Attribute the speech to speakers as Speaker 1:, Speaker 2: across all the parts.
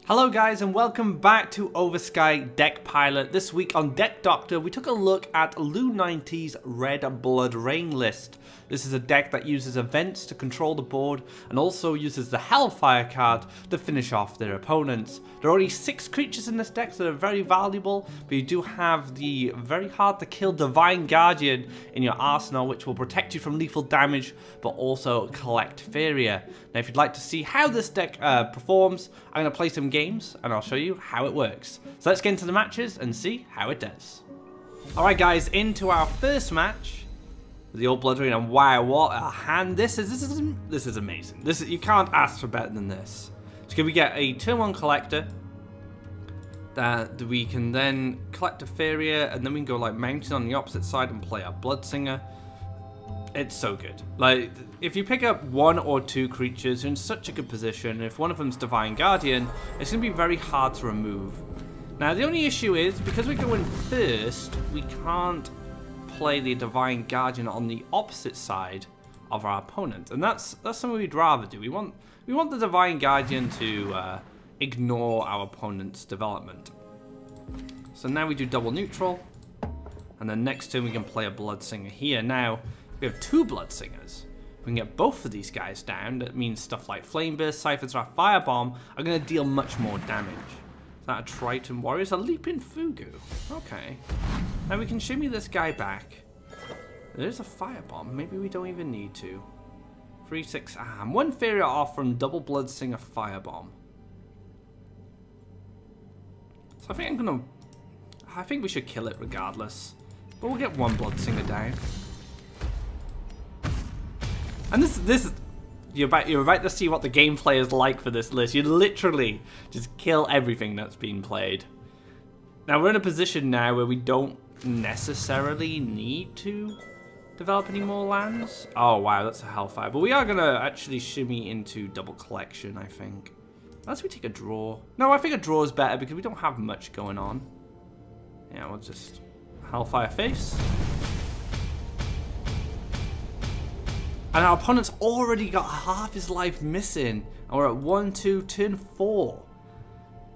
Speaker 1: Hello guys and welcome back to Oversky Deck Pilot. This week on Deck Doctor we took a look at Luuu90's Red Blood Rain list. This is a deck that uses events to control the board and also uses the Hellfire card to finish off their opponents. There are only 6 creatures in this deck that are very valuable, but you do have the very hard to kill Divine Guardian in your arsenal, which will protect you from lethal damage but also collect Faeria. Now if you'd like to see how this deck performs, I'm going to play some games and I'll show you how it works. So let's get into the matches and see how it does. Alright guys, into our first match. The old Blood Rain, and wow, what a hand this is. This is amazing. You can't ask for better than this. So we get a turn 1 collector that we can then collect a Faeria, and then we can go like mountain on the opposite side and play our Bloodsinger. It's so good. Like, if you pick up 1 or 2 creatures, you're in such a good position. If one of them's Divine Guardian, it's going to be very hard to remove. Now, the only issue is, because we go in first, we can't play the Divine Guardian on the opposite side of our opponent. And that's something we'd rather do. We want the Divine Guardian to ignore our opponent's development. So now we do double neutral. And then next turn we can play a Bloodsinger here. Now, we have 2 Bloodsingers. We can get both of these guys down. That means stuff like Flame Burst, Cypher's Wrath, Firebomb are going to deal much more damage. Is that a Triton Warrior? It's a Leaping Fugu. Okay. Now we can shimmy this guy back. There's a Firebomb. Maybe we don't even need to. 3, 6. I'm 1 Faeria off from double Bloodsinger Firebomb. So I think we should kill it regardless. But we'll get 1 Bloodsinger down. And this you're about to see what the gameplay is like for this list. You literally just kill everything that's being played. Now we're in a position now where we don't necessarily need to develop any more lands. Oh wow, that's a Hellfire. But we are gonna actually shimmy into double collection, I think. Unless we take a draw. No, I think a draw is better because we don't have much going on. Yeah, we'll just Hellfire face. And our opponent's already got half his life missing. And we're at 1, 2, turn 4.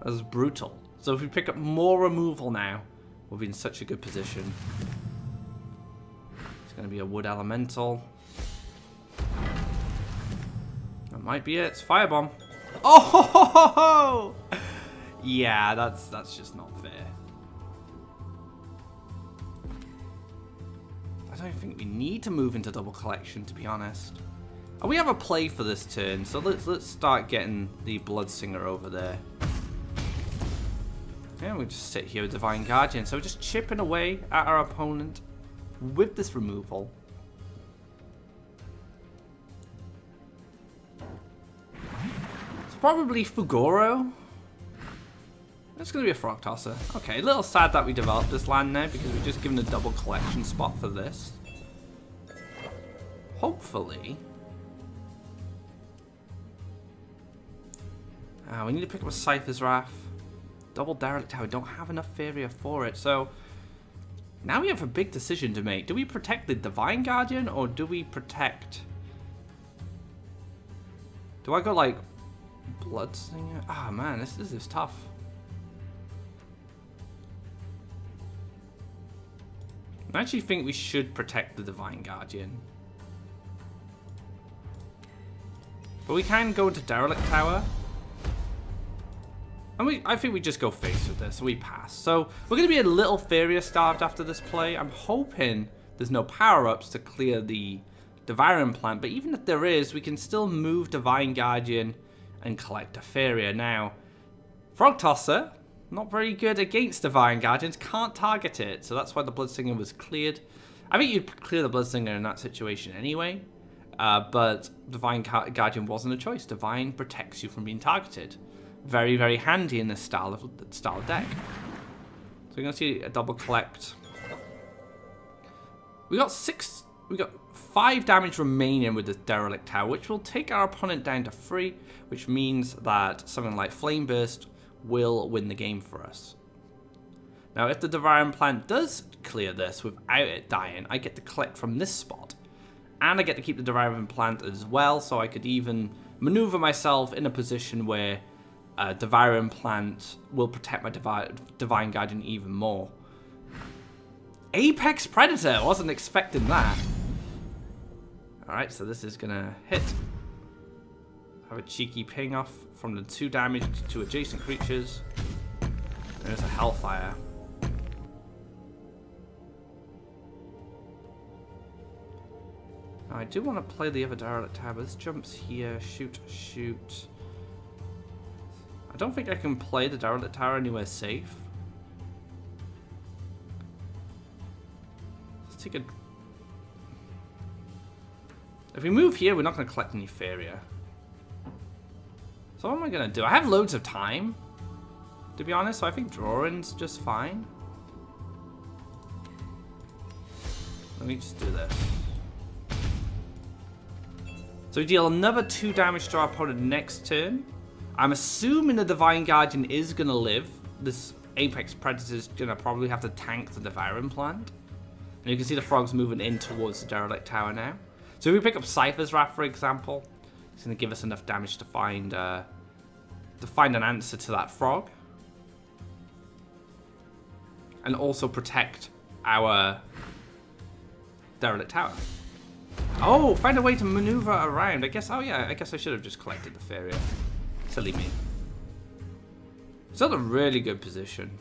Speaker 1: That's brutal. So if we pick up more removal now, we'll be in such a good position. It's going to be a Wood Elemental. That might be it. It's Firebomb. Oh! Yeah, that's just not fair. I don't think we need to move into double collection, to be honest. And we have a play for this turn, so let's start getting the Bloodsinger over there. Yeah, we just sit here with Divine Guardian, so we're just chipping away at our opponent with this removal. It's probably Fugoro. It's going to be a Frog Tosser. Okay, a little sad that we developed this land now because we've just given a double collection spot for this. Hopefully. We need to pick up a Cypher's Wrath. Double Derelict Tower. We don't have enough Faeria for it. So now we have a big decision to make. Do we protect the Divine Guardian or do we protect... Do I go like Bloodsinger? Ah man, this is tough. I actually think we should protect the Divine Guardian. But we can go into Derelict Tower. And I think we just go face with this, and we pass. So we're going to be a little Faeria starved after this play. I'm hoping there's no power-ups to clear the Divine Plant. But even if there is, we can still move Divine Guardian and collect a Faeria. Now, Frog Tosser... not very good against Divine Guardians. Can't target it. So that's why the Bloodsinger was cleared. I think you'd clear the Bloodsinger in that situation anyway. But Divine Guardian wasn't a choice. Divine protects you from being targeted. Very, very handy in this style of deck. So we're going to see a double collect. We got 5 damage remaining with this Derelict Tower, which will take our opponent down to 3, which means that something like Flame Burst will win the game for us. Now, if the Divine Plant does clear this without it dying, I get to collect from this spot. And I get to keep the Divine Plant as well, so I could even maneuver myself in a position where Divine Plant will protect my Divine Guardian even more. Apex Predator! Wasn't expecting that. Alright, so this is gonna hit. Have a cheeky ping off from the 2 damage to adjacent creatures. There's a Hellfire. Now, I do want to play the other Derelict Tower. This jumps here. Shoot, shoot. I don't think I can play the Derelict Tower anywhere safe. Let's take a... If we move here, we're not going to collect any Faeria. So what am I going to do? I have loads of time, to be honest, so I think drawing's just fine. Let me just do this. So we deal another 2 damage to our opponent next turn. I'm assuming the Divine Guardian is going to live. This Apex Predator is going to probably have to tank the Divine Plant. And you can see the frogs moving in towards the Derelict Tower now. So if we pick up Cypher's Wrath, for example, it's going to give us enough damage to find an answer to that frog. And also protect our Derelict Tower. Oh, find a way to maneuver around. I guess, oh yeah, I guess I should have just collected the Faeria. Silly me. Still a really good position.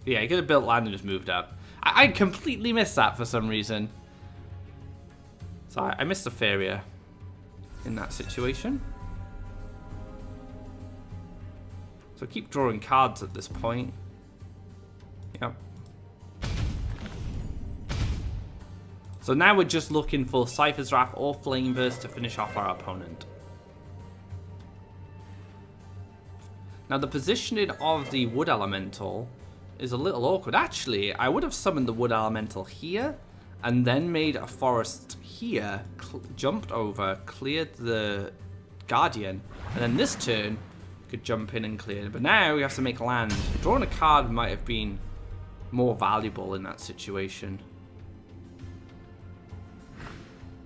Speaker 1: Yeah, he could have built land and just moved up. I completely missed that for some reason. So I missed the Faeria in that situation. So keep drawing cards at this point. Yep. So now we're just looking for Cypher's Wrath or Flameburst to finish off our opponent. Now the positioning of the Wood Elemental is a little awkward. Actually, I would have summoned the Wood Elemental here and then made a forest here, jumped over, cleared the Guardian, and then this turn could jump in and clear it. But now we have to make land. Drawing a card might have been more valuable in that situation.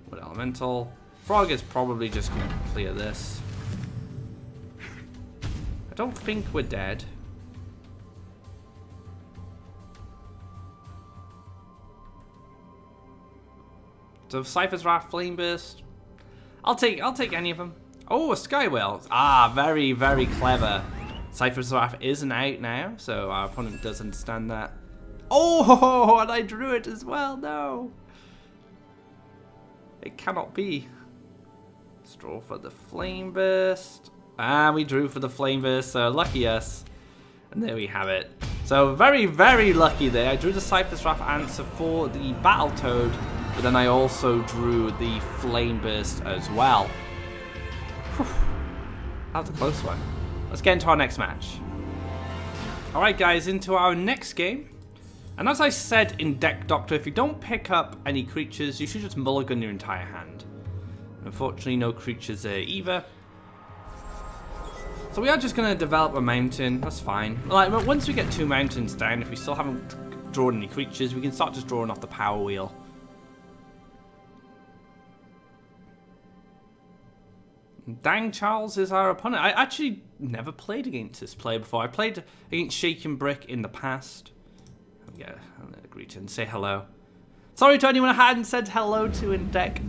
Speaker 1: Wood Elemental. Frog is probably just going to clear this. I don't think we're dead. So Cypher's Wrath, Flameburst. I'll take any of them. Oh, a Sky Whale. Ah, very, very clever. Cypher's Wrath isn't out now, so our opponent does understand that. Oh, and I drew it as well. No. It cannot be. Let's draw for the Flameburst. And we drew for the Flameburst, so lucky us. And there we have it. So very, very lucky there. I drew the Cypher's Wrath answer for the Battletoad, but then I also drew the Flameburst as well. Whew. That was a close one. Let's get into our next match. Alright guys, into our next game. And as I said in Deck Doctor, if you don't pick up any creatures, you should just mulligan your entire hand. Unfortunately, no creatures there either. So we are just going to develop a mountain, that's fine. Like, once we get 2 mountains down, if we still haven't drawn any creatures, we can start just drawing off the power wheel. Dang Charles is our opponent. I actually never played against this player before. I played against Shaken Brick in the past. Yeah, I'm going to agree to and say hello. Sorry to anyone I hadn't said hello to in deck.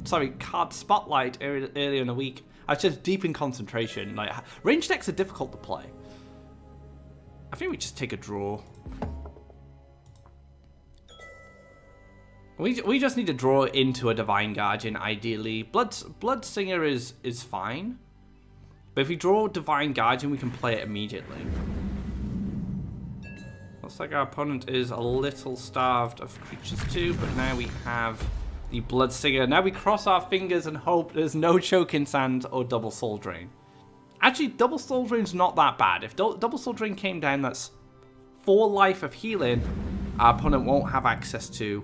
Speaker 1: Sorry, Card Spotlight earlier in the week. I was just deep in concentration. Like, range decks are difficult to play. I think we just take a draw. We just need to draw into a Divine Guardian, ideally. Bloodsinger is fine. But if we draw Divine Guardian, we can play it immediately. Looks like our opponent is a little starved of creatures too, but now we have the Bloodsinger. Now we cross our fingers and hope there's no Choking Sand or Double Soul Drain. Actually, Double Soul Drain's not that bad. If Double Soul Drain came down, that's 4 life of healing our opponent won't have access to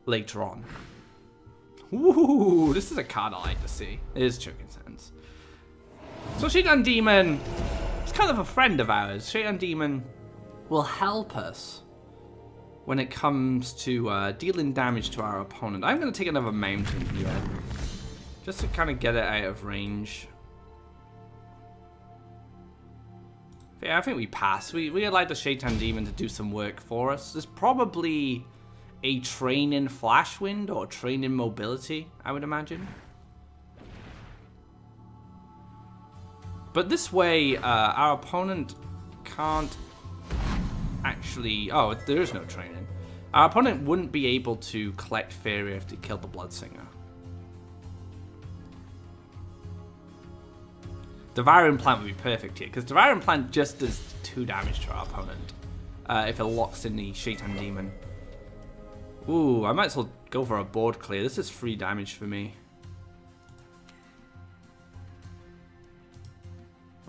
Speaker 1: later on. Ooh, this is a card I like to see. It is Choking Sands. So Shaitan Demon is kind of a friend of ours. Shaitan Demon will help us when it comes to dealing damage to our opponent. I'm going to take another mountain here. Just to kind of get it out of range. Yeah, I think we pass. We allowed the Shaitan Demon to do some work for us. There's probably a train in Flash Wind or a train in Mobility, I would imagine. But this way, our opponent can't actually... Oh, there is no training. Our opponent wouldn't be able to collect Faeria if they killed the Bloodsinger. Devour Implant would be perfect here, because Devour Implant just does 2 damage to our opponent if it locks in the Shaitan Demon. Ooh, I might as well go for a board clear. This is 3 damage for me.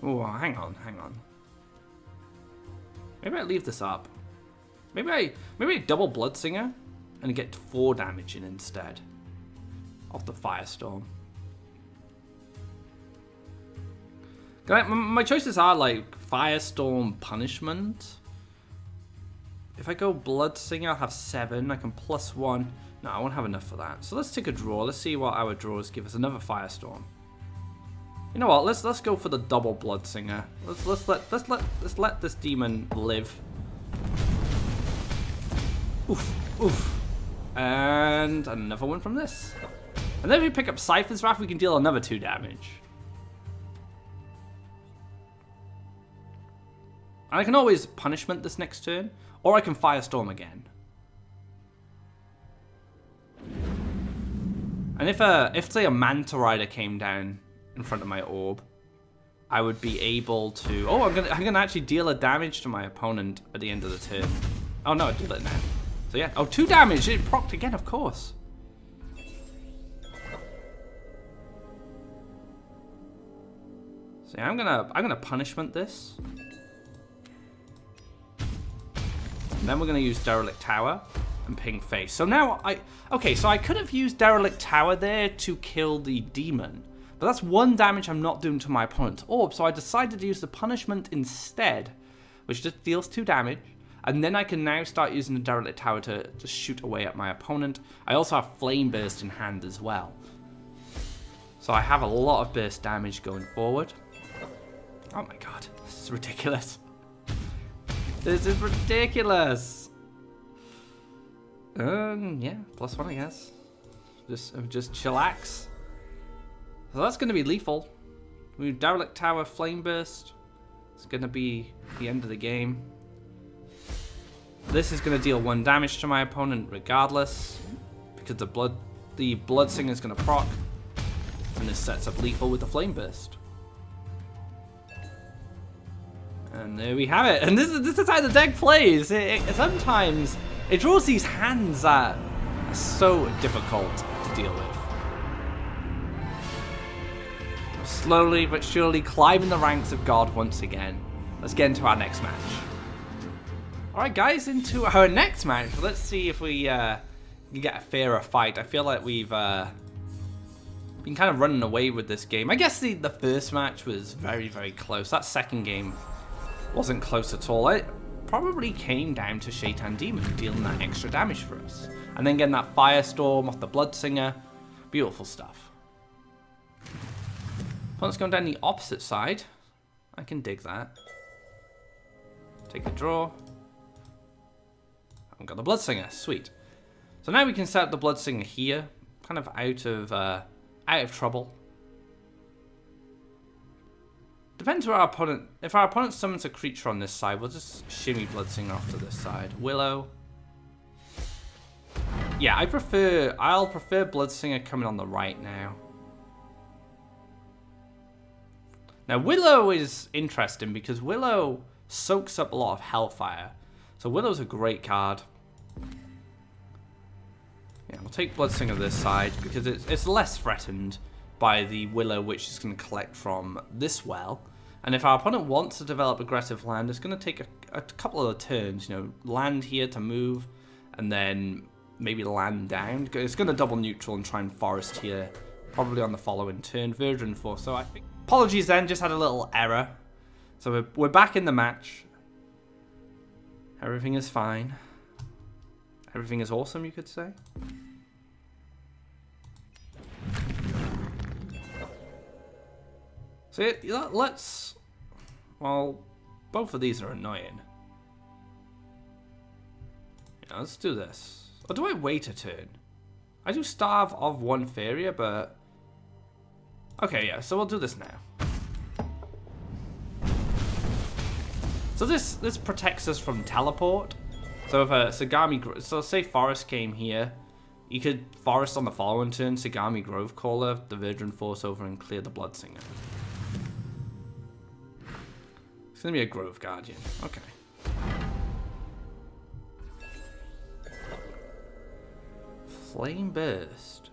Speaker 1: Ooh, hang on. Maybe I leave this up. Maybe I double Bloodsinger and get 4 damage in instead of the Firestorm. My choices are like Firestorm, Punishment. If I go Bloodsinger, I'll have 7. I can +1. No, I won't have enough for that. So let's take a draw. Let's see what our draws give us. Another Firestorm. You know what? Let's go for the double Bloodsinger. Let's let this demon live. Oof. And another one from this. And then if we pick up Cypher's Wrath, we can deal another 2 damage. And I can always Punishment this next turn, or I can Firestorm again. And if say a Manta Rider came down in front of my orb, I would be able to... Oh, I'm gonna actually deal a damage to my opponent at the end of the turn. Oh no, I deal it now. So yeah, oh, 2 damage. It procced again, of course. So yeah, I'm gonna Punishment this. And then we're going to use Derelict Tower and ping face. So now okay, so I could have used Derelict Tower there to kill the demon. But that's 1 damage I'm not doing to my opponent's orb. So I decided to use the Punishment instead, which just deals 2 damage. And then I can now start using the Derelict Tower to shoot away at my opponent. I also have Flame Burst in hand as well. So I have a lot of burst damage going forward. Oh my god, this is ridiculous. This is ridiculous. Yeah, +1, I guess. Just chillax. So that's going to be lethal. We have Derelict Tower, Flame Burst. It's going to be the end of the game. This is going to deal 1 damage to my opponent regardless, because the Bloodsinger is going to proc, and this sets up lethal with the Flame Burst. And there we have it. And this is how the deck plays. Sometimes it draws these hands that are so difficult to deal with. We're slowly but surely climbing the ranks of God once again. Let's get into our next match. Alright guys, into our next match. Let's see if we can get a fairer fight. I feel like we've been kind of running away with this game. I guess the first match was very, very close. That second game wasn't close at all. It probably came down to Shaitan Demon dealing that extra damage for us. And then getting that Firestorm off the Bloodsinger. Beautiful stuff. Opponent's going down the opposite side. I can dig that. Take a draw. I've got the Bloodsinger. Sweet. So now we can set up the Bloodsinger here. Kind of out of trouble. Depends where our opponent... If our opponent summons a creature on this side, we'll just shimmy Bloodsinger off to this side. Willow. Yeah, I'll prefer Bloodsinger coming on the right now. Now, Willow is interesting because Willow soaks up a lot of Hellfire. So Willow's a great card. Yeah, we'll take Bloodsinger this side because it's less threatened by the Willow, which is going to collect from this well. And if our opponent wants to develop aggressive land, it's going to take a couple of turns. You know, land here to move, and then maybe land down. It's going to double neutral and try and forest here, probably on the following turn. Virgin Force. So I think... Apologies then, just had a little error. So we're back in the match. Everything is fine. Everything is awesome, you could say. So let's... Well, both of these are annoying. Yeah, let's do this. Or do I wait a turn? I do starve of one Faeria, but... Okay, yeah, so we'll do this now. So this protects us from teleport. So if a Sagami... So say Forest came here. You could Forest on the following turn, Sagami Grove Caller, the Virgin Force over and clear the Bloodsinger. It's gonna be a Grove Guardian. Okay. Flame Burst.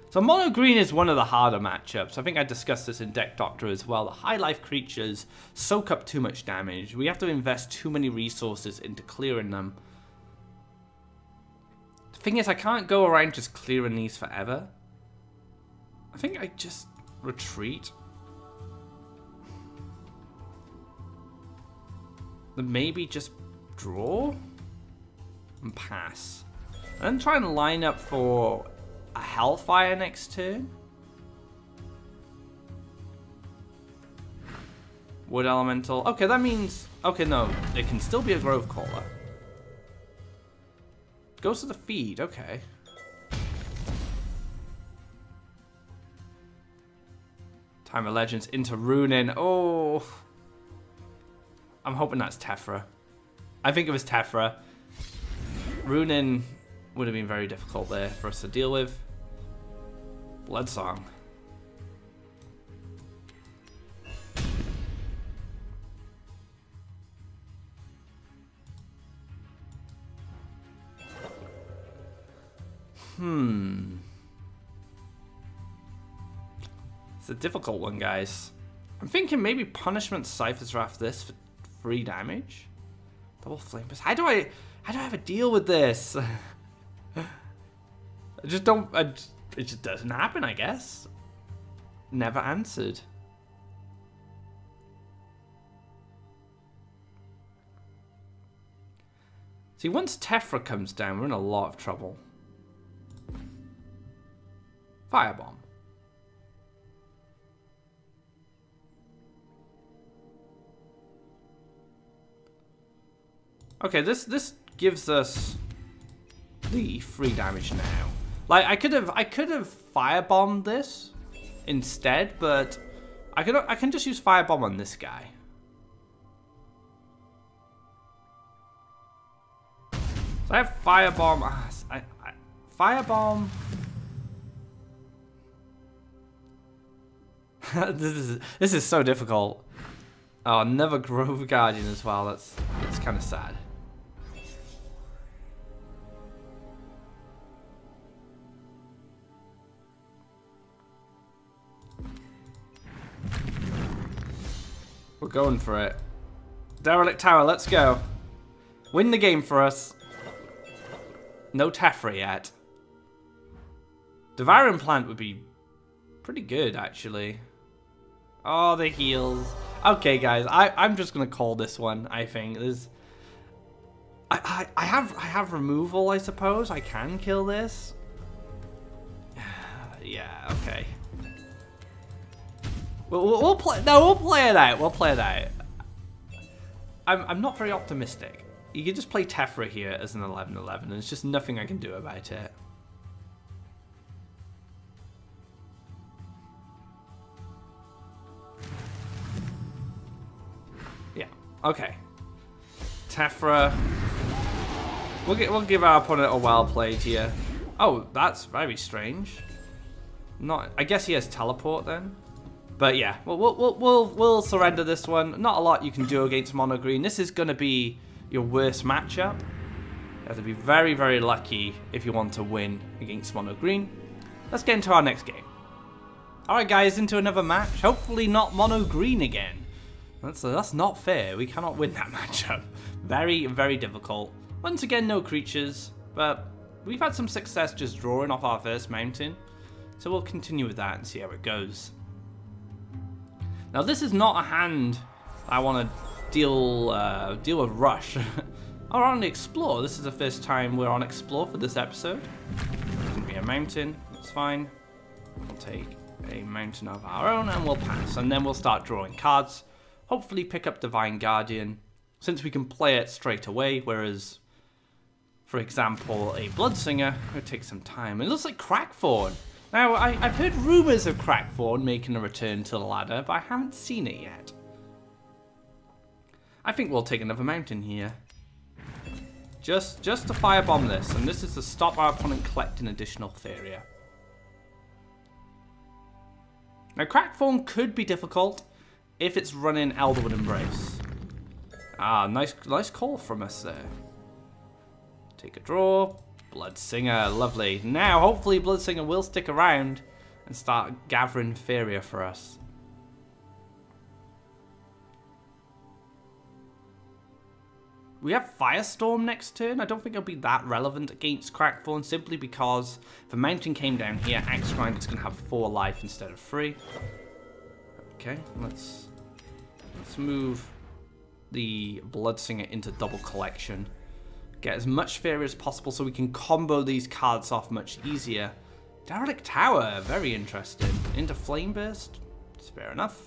Speaker 1: So mono green is one of the harder matchups. I think I discussed this in Deck Doctor as well. The high life creatures soak up too much damage. We have to invest too many resources into clearing them. The thing is, I can't go around just clearing these forever. I think I just retreat. Then maybe just draw and pass. And then try and line up for a Hellfire next turn. Wood Elemental. Okay, that means... Okay, no. It can still be a Grove Caller. Goes to the feed. Okay. Time of Legends into Runin. Oh. I'm hoping that's Tephra. I think it was Tephra. Runin would have been very difficult there for us to deal with. Bloodsong. It's a difficult one, guys. I'm thinking maybe Punishment Cypher's Wrath this for 3 damage. Double Flame Burst. How do I have a deal with this? I just don't... It just doesn't happen, I guess. Never answered. See, once Tephra comes down, we're in a lot of trouble. Firebomb. Okay, this gives us the 3 damage now. Like I could have firebombed this instead, but I can just use firebomb on this guy. So I have firebomb. Firebomb. this is so difficult. Oh, another Grove Guardian as well. That's kind of sad. We're going for it. Derelict Tower, let's go. Win the game for us. No Tephra yet. Devouring Plant would be pretty good, actually. Oh, the heals. Okay, guys, I'm just gonna call this one. I think there's. I have removal. I suppose I can kill this. Yeah. Okay. We'll play. No, we'll play it out. We'll play it out. I'm not very optimistic. You can just play Tephra here as an 11/11, and there's just nothing I can do about it. Yeah. Okay. Tephra. We'll give our opponent a well played here. Oh, that's very strange. Not. I guess he has teleport then. But yeah, we'll surrender this one. Not a lot you can do against mono green. This is going to be your worst matchup. You have to be very, very lucky if you want to win against mono green. Let's get into our next game. Alright guys, into another match. Hopefully not mono green again. That's not fair. We cannot win that matchup. Very, very difficult. Once again, no creatures. But we've had some success just drawing off our first mountain. So we'll continue with that and see how it goes. Now this is not a hand I want to deal with Rush. Oh, we're on the Explore. This is the first time we're on Explore for this episode. It's gonna be a mountain. That's fine. We'll take a mountain of our own and we'll pass. And then we'll start drawing cards. Hopefully pick up Divine Guardian, since we can play it straight away, whereas, for example, a Bloodsinger would take some time. It looks like Crackthorn. Now, I've heard rumours of Crackthorn making a return to the ladder, but I haven't seen it yet. I think we'll take another mountain here. Just to firebomb this, and this is to stop our opponent collecting additional Faeria. Now, Crackthorn could be difficult if it's running Elderwood Embrace. Ah, nice call from us there. Take a draw. Bloodsinger, lovely. Now, hopefully Bloodsinger will stick around and start gathering Faeria for us. We have Firestorm next turn. I don't think it'll be that relevant against Crackthorn, simply because if a mountain came down here, Axe Grinder's going to have 4 life instead of 3. Okay, let's move the Bloodsinger into double collection. Get as much Faeria as possible so we can combo these cards off much easier. Derelict Tower, very interesting. Into Flame Burst, it's fair enough.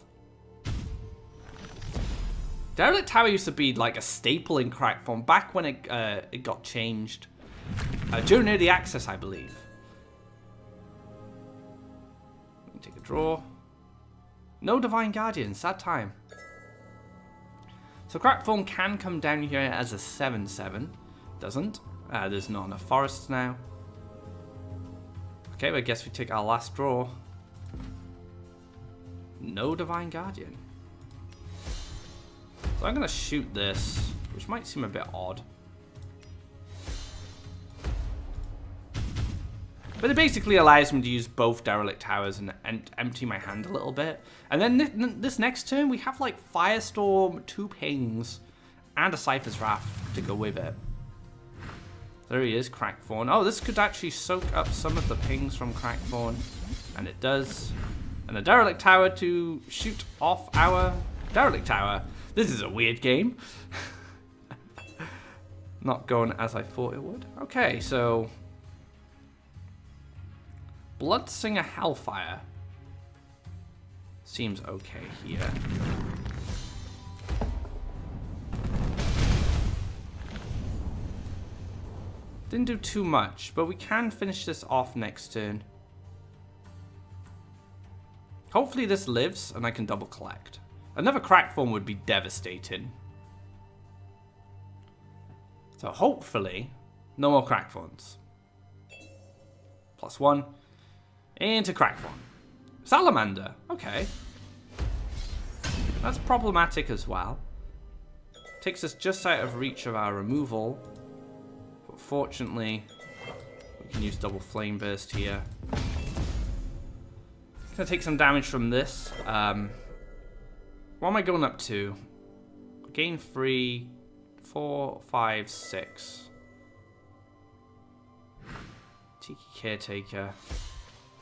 Speaker 1: Derelict Tower used to be like a staple in Crackthorn back when it got changed. During Early Access, I believe. Take a draw. No Divine Guardian, sad time. So Crackthorn can come down here as a 7/7. Doesn't. There's not enough forests now. Okay, well, I guess we take our last draw. No Divine Guardian. So I'm going to shoot this, which might seem a bit odd. But it basically allows me to use both Derelict Towers and empty my hand a little bit. And then this next turn, we have like Firestorm, 2 pings, and a Cypher's Wrath to go with it. There he is, Crackthorn. Oh, this could actually soak up some of the pings from Crackthorn. And it does. And a Derelict Tower to shoot off our Derelict Tower. This is a weird game. Not going as I thought it would. Okay, so Bloodsinger Hellfire seems okay here. Didn't do too much, but we can finish this off next turn. Hopefully this lives and I can double collect. Another Crackthorn would be devastating. So hopefully, no more Crackthorns. +1 into Crackthorn. Salamander, okay. That's problematic as well. Takes us just out of reach of our removal. But fortunately, we can use double Flame Burst here. Gonna take some damage from this. What am I going up to? Gain 3, 4, 5, 6. Tiki Caretaker.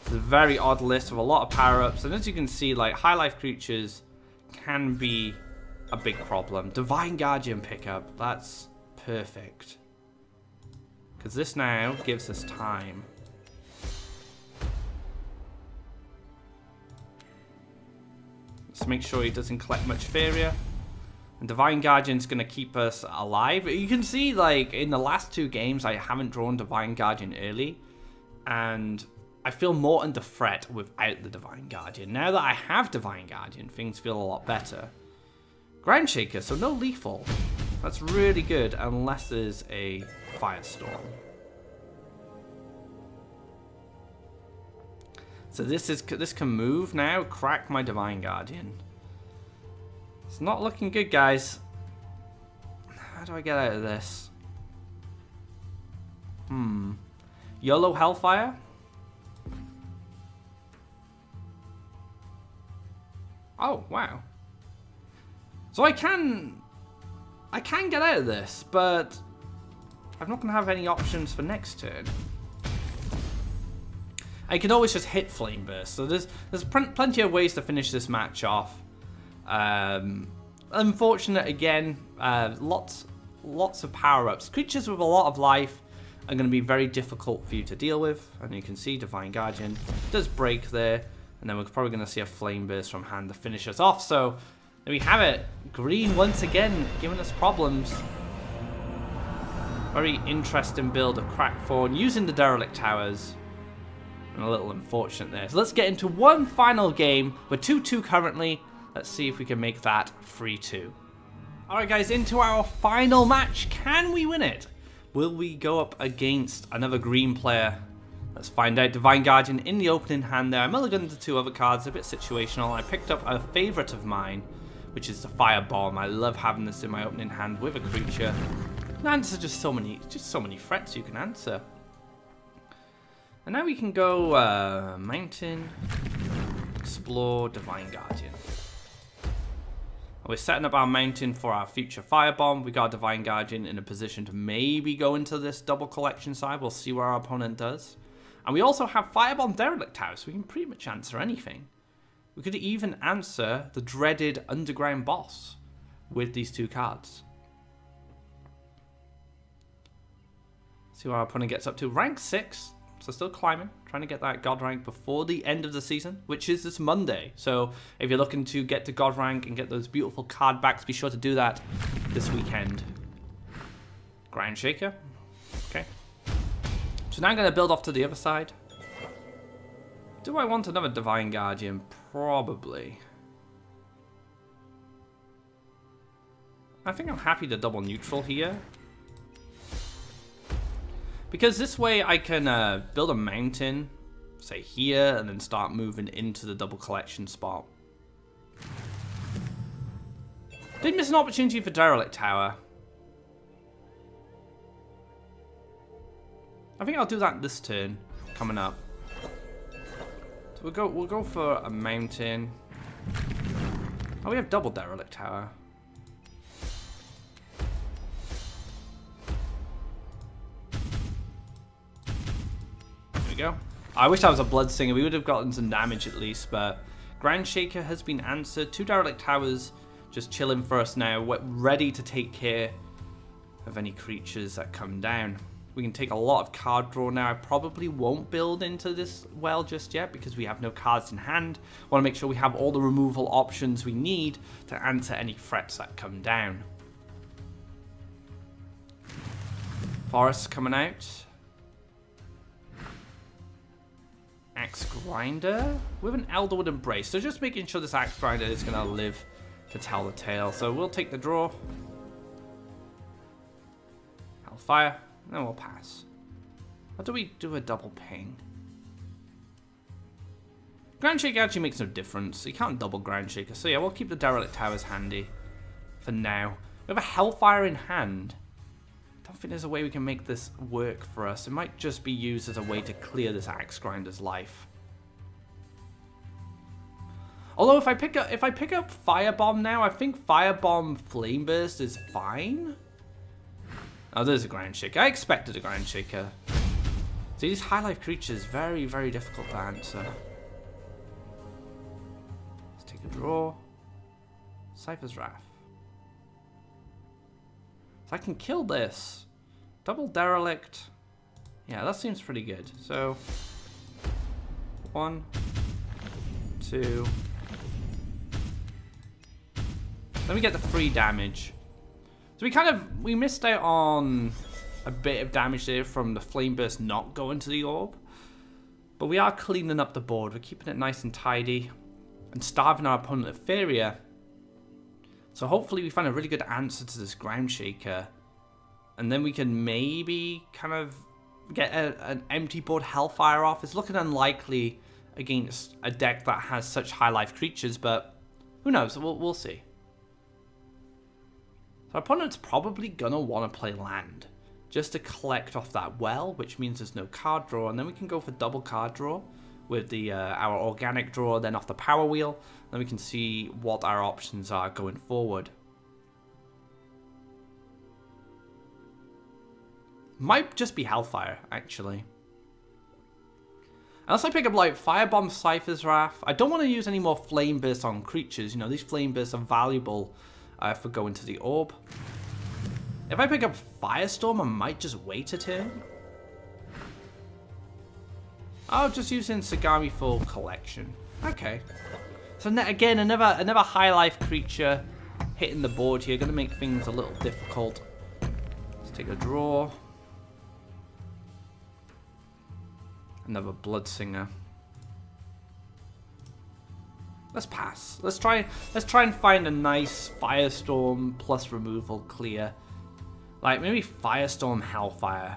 Speaker 1: It's a very odd list with a lot of power-ups, and as you can see, like, high life creatures can be a big problem. Divine Guardian pickup, that's perfect. Because this now gives us time. Let's make sure he doesn't collect much Faeria. And Divine Guardian's going to keep us alive. You can see, like, in the last 2 games, I haven't drawn Divine Guardian early. And I feel more under threat without the Divine Guardian. Now that I have Divine Guardian, things feel a lot better. Ground Shaker, so no lethal. That's really good, unless there's a Firestorm. So this can move now. Crack my Divine Guardian. It's not looking good, guys. How do I get out of this? YOLO Hellfire? Oh, wow. So I can get out of this, but I'm not going to have any options for next turn. I can always just hit Flame Burst. So there's plenty of ways to finish this match off. Unfortunate again, lots of power-ups. Creatures with a lot of life are going to be very difficult for you to deal with. And you can see Divine Guardian does break there. And then we're probably going to see a Flame Burst from hand to finish us off. So there we have it. Green once again giving us problems. Very interesting build of Crackthorn using the Derelict Towers. And a little unfortunate there. So let's get into one final game. We're 2-2 currently. Let's see if we can make that 3-2. Alright guys, into our final match. Can we win it? Will we go up against another green player? Let's find out. Divine Guardian in the opening hand there. I mulliganed the 2 other cards, a bit situational. I picked up a favourite of mine, which is the Firebomb. I love having this in my opening hand with a creature. And answer just so many threats you can answer. And now we can go Mountain, Explore, Divine Guardian. We're setting up our Mountain for our future Firebomb. We got Divine Guardian in a position to maybe go into this double collection side. We'll see where our opponent does. And we also have Firebomb Derelict Tower, so we can pretty much answer anything. We could even answer the dreaded Underground Boss with these 2 cards. See what our opponent gets up to. Rank 6, so still climbing. Trying to get that God rank before the end of the season, which is this Monday. So if you're looking to get to God rank and get those beautiful card backs, be sure to do that this weekend. Ground Shaker. Okay. So now I'm going to build off to the other side. Do I want another Divine Guardian? Probably. I think I'm happy to double neutral here. Because this way I can build a mountain, say here, and then start moving into the double collection spot. Did miss an opportunity for Derelict Tower. I think I'll do that this turn, coming up. So we'll go for a mountain. Oh, we have double Derelict Tower. Go. I wish I was a Bloodsinger. We would have gotten some damage at least, but Ground Shaker has been answered. 2 Derelict Towers just chilling for us now. We're ready to take care of any creatures that come down. We can take a lot of card draw now. I probably won't build into this well just yet because we have no cards in hand. Want to make sure we have all the removal options we need to answer any threats that come down. Forest coming out. Axe Grinder with an Elderwood Embrace. So just making sure this Axe Grinder is going to live to tell the tale. So we'll take the draw. Hellfire. And then we'll pass. Or do we do a double ping? Ground Shaker actually makes no difference. You can't double Ground Shaker. So yeah, we'll keep the Derelict Towers handy for now. We have a Hellfire in hand. I don't think there's a way we can make this work for us. It might just be used as a way to clear this Axe Grinder's life. Although if I pick up Firebomb now, I think Firebomb Flame Burst is fine. Oh, there's a Ground Shaker. I expected a Ground Shaker. See, these high life creatures very, very difficult to answer. Let's take a draw. Cypher's Wrath. So I can kill this. Double Derelict. Yeah, that seems pretty good. So, 1, 2. Then we get the free damage. So we missed out on a bit of damage there from the Flame Burst not going to the orb. But we are cleaning up the board. We're keeping it nice and tidy. And starving our opponent at Faeria. So hopefully we find a really good answer to this Ground Shaker. And then we can maybe kind of get an empty board Hellfire off. It's looking unlikely against a deck that has such high life creatures, but who knows? We'll see. So our opponent's probably going to want to play land just to collect off that well, which means there's no card draw. And then we can go for double card draw with the our organic draw, then off the power wheel. Then we can see what our options are going forward. Might just be Hellfire, actually. Unless I pick up like Firebomb, Cypher's Wrath. I don't want to use any more Flame Bursts on creatures. You know, these Flame Bursts are valuable for going to the orb. If I pick up Firestorm, I might just wait a turn. Oh, just using Sagami for collection. Okay. So again, another high life creature hitting the board here. Going to make things a little difficult. Let's take a draw. Another Bloodsinger. Let's pass. Let's try and find a nice Firestorm plus removal clear. Like maybe Firestorm Hellfire.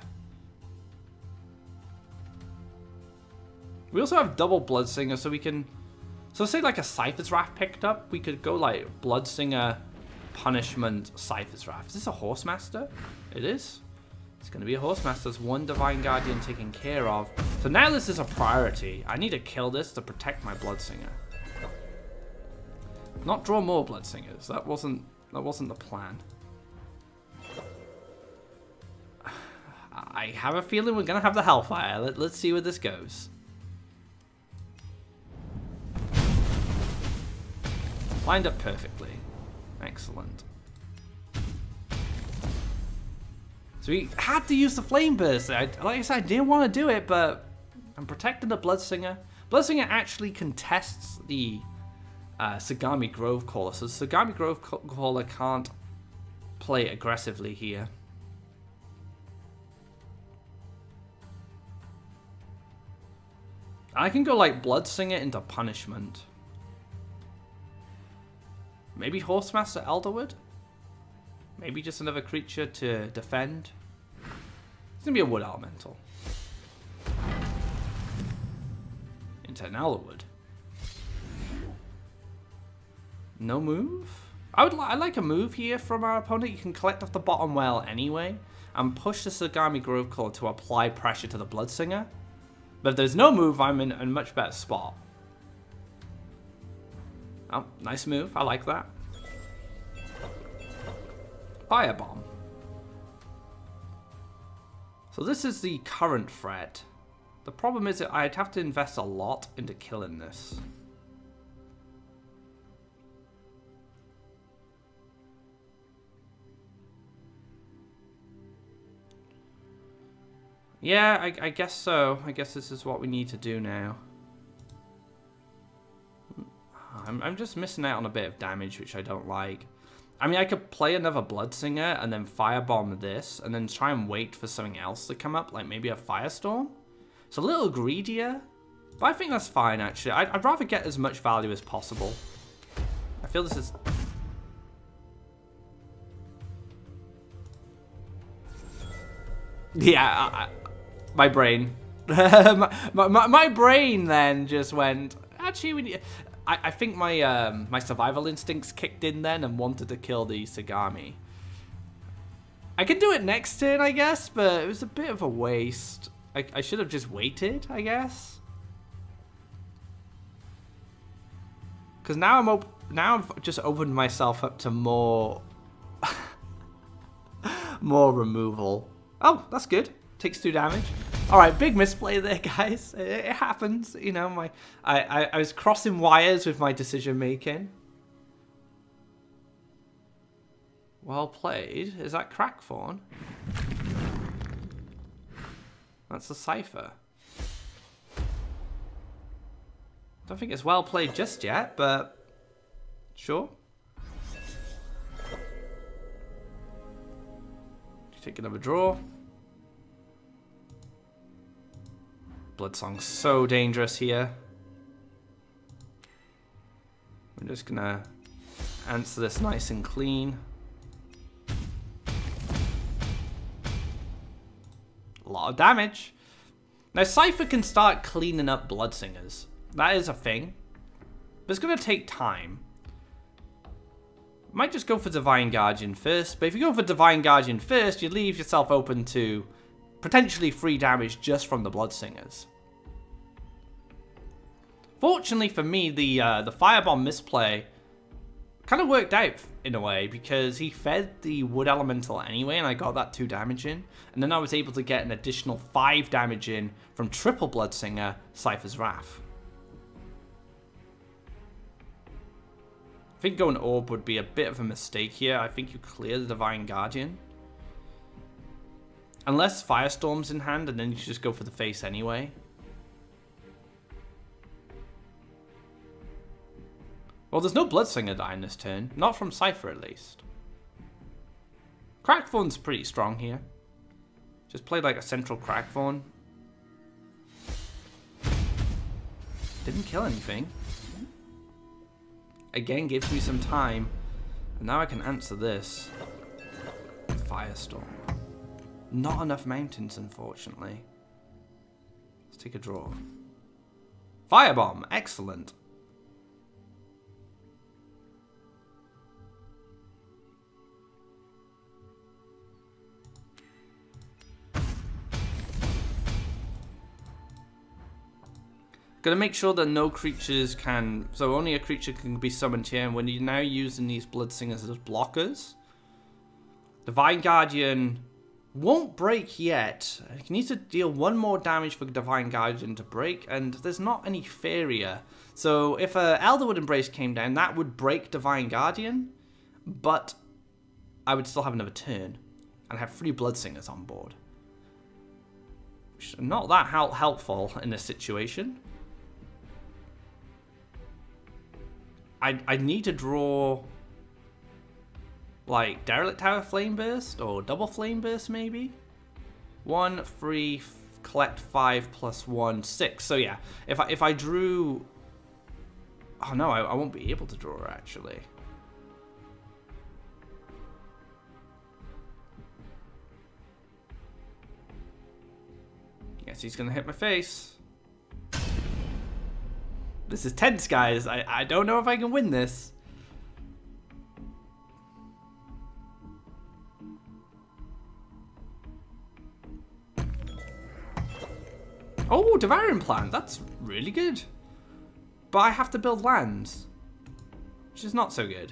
Speaker 1: We also have double Bloodsinger, so we can... So say like a Cypher's Wrath picked up, we could go like Bloodsinger, Punishment, Cypher's Wrath. Is this a Horsemaster? It is. It's going to be a Horsemaster. There's one Divine Guardian taken care of. So now this is a priority. I need to kill this to protect my Bloodsinger. Not draw more Bloodsingers. That wasn't the plan. I have a feeling we're going to have the Hellfire. Let's see where this goes. Lined up perfectly. Excellent. So we had to use the Flame Burst. Like I said, I didn't want to do it, but I'm protecting the Bloodsinger. Bloodsinger actually contests the Sagami Grovecaller, so Sagami Grovecaller can't play aggressively here. I can go like Bloodsinger into Punishment. Maybe Horsemaster Elderwood? Maybe just another creature to defend? It's gonna be a Wood Elemental. Into an Elderwood. No move? I like a move here from our opponent. You can collect off the bottom well anyway, and push the Sagami Grovecaller to apply pressure to the Bloodsinger. But if there's no move, I'm in a much better spot. Oh, nice move. I like that. Firebomb. So this is the current threat. The problem is that I'd have to invest a lot into killing this. Yeah, I guess so. I guess this is what we need to do now. I'm just missing out on a bit of damage, which I don't like. I mean, I could play another Bloodsinger and then Firebomb this, and then try and wait for something else to come up, like maybe a Firestorm. It's a little greedier, but I think that's fine, actually. I'd rather get as much value as possible. I feel this is... Yeah, my brain. my brain then just went, actually, we need... I think my my survival instincts kicked in then and wanted to kill the Sagami. I can do it next turn, I guess, but it was a bit of a waste. I should have just waited, I guess. Because now I've just opened myself up to more more removal. Oh, that's good. Takes 2 damage. Alright, big misplay there, guys. It happens. You know, I was crossing wires with my decision making. Well played. Is that Crackthorn? That's a Cypher. Don't think it's well played just yet, but sure. Take another draw. Bloodsong's so dangerous here. I'm just gonna answer this nice and clean. A lot of damage. Now Cypher can start cleaning up Bloodsingers. That is a thing. But it's gonna take time. Might just go for Divine Guardian first, but if you go for Divine Guardian first, you leave yourself open to potentially free damage just from the Bloodsingers. Fortunately for me, the Firebomb misplay kind of worked out in a way, because he fed the Wood Elemental anyway, and I got that 2 damage in, and then I was able to get an additional 5 damage in from triple Bloodsinger, Cypher's Wrath. I think going Orb would be a bit of a mistake here. I think you clear the Divine Guardian. Unless Firestorm's in hand, and then you should just go for the face anyway. Well, there's no Bloodslinger dying this turn. Not from Cypher, at least. Crackthorn's pretty strong here. Just played like a central Crackthorn. Didn't kill anything. Again, gives me some time. And now I can answer this. Firestorm. Not enough mountains, unfortunately. Let's take a draw. Firebomb. Excellent. Gonna make sure that no creatures can, so only a creature can be summoned here, and when you're now using these Bloodsingers as blockers, Divine Guardian won't break yet. He needs to deal one more damage for Divine Guardian to break, and there's not any Faeria. So if Elderwood Embrace came down, that would break Divine Guardian, but I would still have another turn, and have 3 Bloodsingers on board. Which are not that helpful in this situation. I need to draw like Derelict Tower Flame Burst or double Flame Burst maybe. 1, 3, collect 5 plus 1, 6. So yeah, if I drew, oh no, I won't be able to draw actually. Guess he's gonna hit my face. This is tense, guys. I don't know if I can win this. Oh, Devouring Plant. That's really good. But I have to build lands, which is not so good.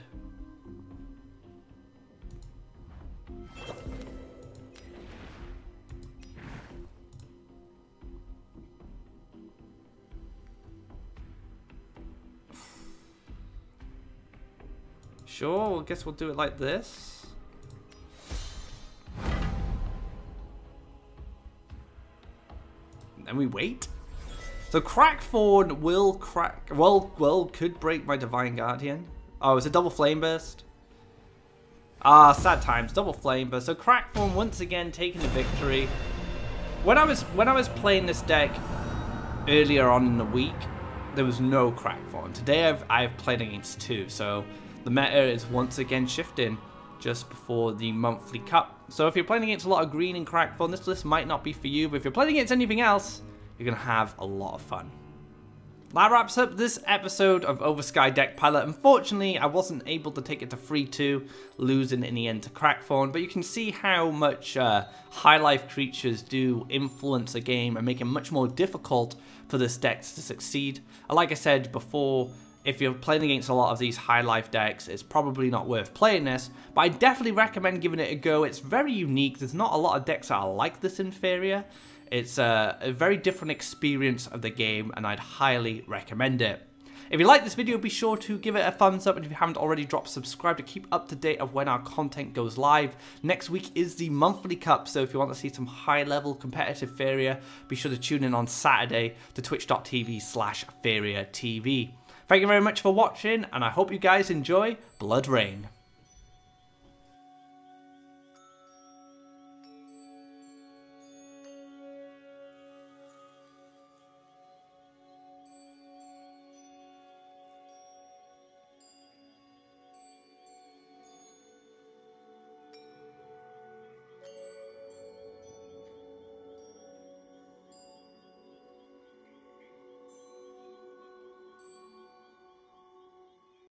Speaker 1: Sure, I guess we'll do it like this. And then we wait. So Crackthorn will crack. Well, could break my Divine Guardian. Oh, it's a double Flame Burst. Ah, sad times. Double Flame Burst. So Crackthorn once again taking the victory. When I was playing this deck earlier on in the week, there was no Crackthorn. Today I've played against 2, so the meta is once again shifting just before the monthly cup. So if you're playing against a lot of green and Crackthorn, this list might not be for you, but if you're playing against anything else, you're going to have a lot of fun. That wraps up this episode of Oversky Deck Pilot. Unfortunately, I wasn't able to take it to 3-2, losing in the end to Crackthorn, but you can see how much high life creatures do influence a game and make it much more difficult for this deck to succeed. Like I said before, if you're playing against a lot of these high life decks, it's probably not worth playing this, but I definitely recommend giving it a go. It's very unique. There's not a lot of decks that are like this in Faeria. It's a very different experience of the game, and I'd highly recommend it. If you like this video, be sure to give it a thumbs up, and if you haven't already, drop subscribe to keep up to date of when our content goes live. Next week is the monthly cup, so if you want to see some high-level competitive Faeria, be sure to tune in on Saturday to twitch.tv/FaeriaTV. Thank you very much for watching, and I hope you guys enjoy Blood Rain.